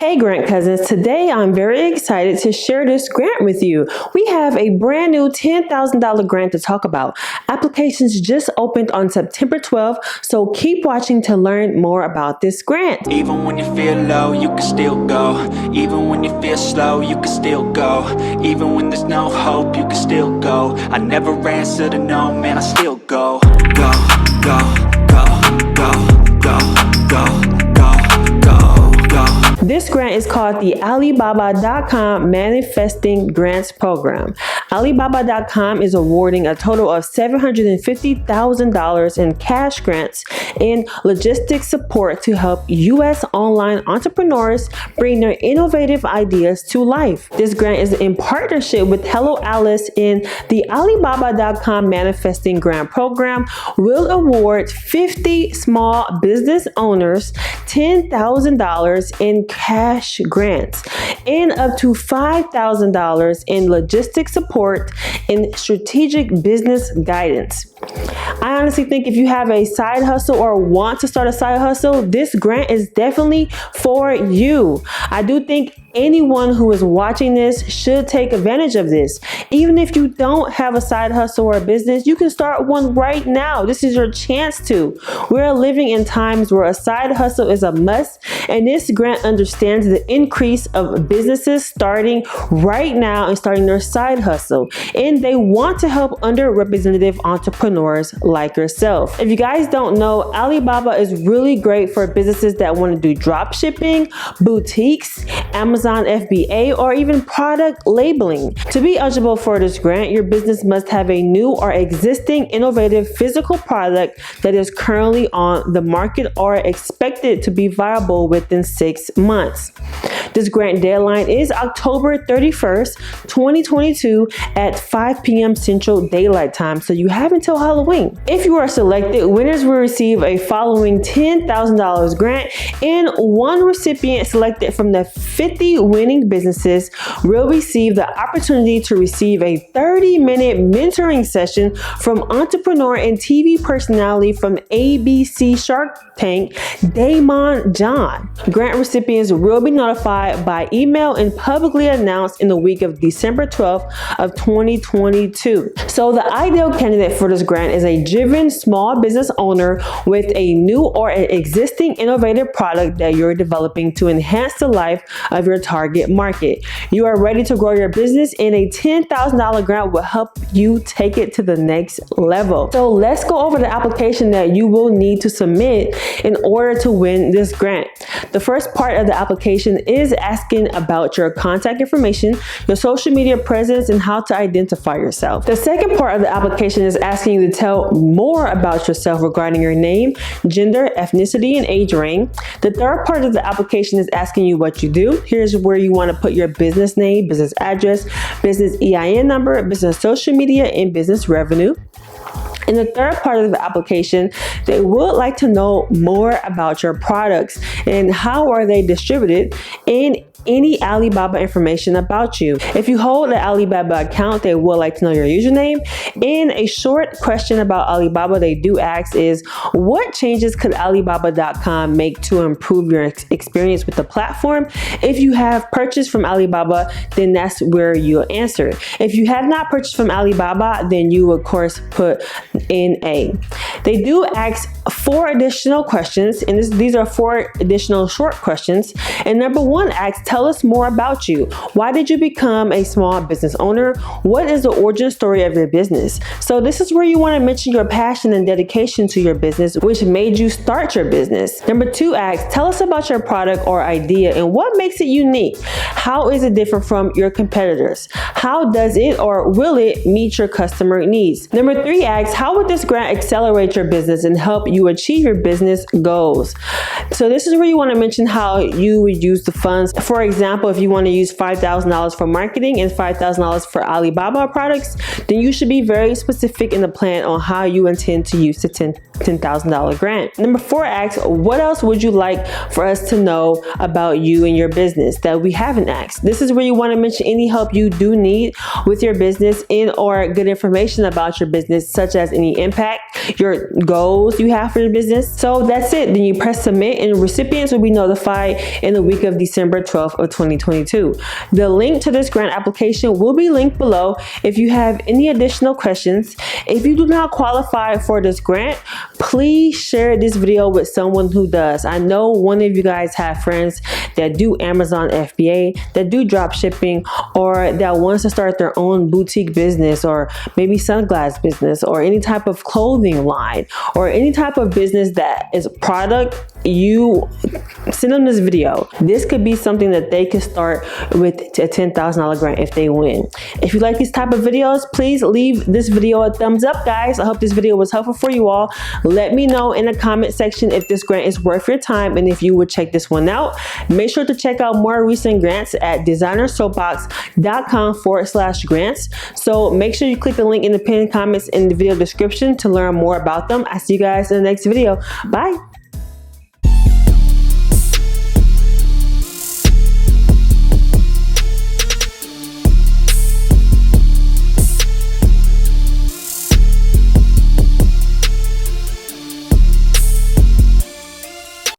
Hey Grant Cousins, today I'm very excited to share this grant with you. We have a brand new $10,000 grant to talk about. Applications just opened on September 12th, so keep watching to learn more about this grant. Even when you feel low, you can still go. Even when you feel slow, you can still go. Even when there's no hope, you can still go. I never answer to no, man, I still go. Go, go, go, go, go, go, go, go, go. This grant is called the Alibaba.com Manifesting Grants Program. Alibaba.com is awarding a total of $750,000 in cash grants and logistics support to help U.S. online entrepreneurs bring their innovative ideas to life. This grant is in partnership with Hello Alice, and the Alibaba.com Manifesting Grant Program will award 50 small business owners $10,000 in cash grants and up to $5,000 in logistics support and strategic business guidance. I honestly think if you have a side hustle or want to start a side hustle, this grant is definitely for you. I do think anyone who is watching this should take advantage of this. Even if you don't have a side hustle or a business, you can start one right now. This is your chance to. We're living in times where a side hustle is a must, and this grant understands the increase of businesses starting right now and starting their side hustle, and they want to help underrepresented entrepreneurs like yourself. If you guys don't know, Alibaba is really great for businesses that want to do drop shipping, boutiques, Amazon FBA, or even product labeling. To be eligible for this grant, your business must have a new or existing innovative physical product that is currently on the market or expected to be viable within 6 months. This grant deadline is October 31st, 2022 at 5 p.m. Central Daylight Time, so you have until Halloween. If you are selected, winners will receive a following $10,000 grant, and one recipient selected from the 50 winning businesses will receive the opportunity to receive a 30-minute mentoring session from entrepreneur and TV personality from ABC Shark Tank, Damon John. Grant recipients will be notified by email and publicly announced in the week of December 12th of 2022. So the ideal candidate for this grant is a driven small business owner with a new or an existing innovative product that you're developing to enhance the life of your target market. You are ready to grow your business, and a $10,000 grant will help you take it to the next level. So let's go over the application that you will need to submit in order to win this grant. The first part of the application is asking about your contact information, your social media presence, and how to identify yourself. The second part of the application is asking you to tell more about yourself regarding your name, gender, ethnicity, and age range. The third part of the application is asking you what you do. Here's where you want to put your business name, business address, business EIN number, business social media, and business revenue. In the third part of the application, they would like to know more about your products and how are they distributed, and any Alibaba information about you. If you hold an Alibaba account, they would like to know your username. And a short question about Alibaba they do ask is, what changes could Alibaba.com make to improve your experience with the platform? If you have purchased from Alibaba, then that's where you'll answer. If you have not purchased from Alibaba, then you of course put NA. They do ask 4 additional questions, and these are 4 additional short questions. And number 1 asks, tell us more about you. Why did you become a small business owner? What is the origin story of your business? So this is where you want to mention your passion and dedication to your business, which made you start your business. Number 2 asks, tell us about your product or idea and what makes it unique. How is it different from your competitors? How does it or will it meet your customer needs? Number 3 asks, how would this grant accelerate your business and help you achieve your business goals? So this is where you want to mention how you would use the funds. For example, if you want to use $5,000 for marketing and $5,000 for Alibaba products, then you should be very specific in the plan on how you intend to use the $10,000 grant. Number 4 asks, what else would you like for us to know about you and your business that we haven't asked? This is where you want to mention any help you do need with your business and or good information about your business, such as any impact, your goals you have for your business. So that's it. Then you press submit and recipients will be notified in the week of December 12th of 2022. The link to this grant application will be linked below if you have any additional questions. If you do not qualify for this grant, please share this video with someone who does. I know one of you guys have friends that do Amazon FBA, that do drop shipping, or that wants to start their own boutique business, or maybe sunglass business, or any type of clothing line, or any type of business that is a product. You send them this video. This could be something that they could start with a $10,000 grant if they win. If you like these type of videos, please leave this video a thumbs up, guys. I hope this video was helpful for you all. Let me know in the comment section if this grant is worth your time and if you would check this one out. Make sure to check out more recent grants at designersoapbox.com/grants. So make sure you click the link in the pinned comments in the video description to learn more about them. I see you guys in the next video. Bye.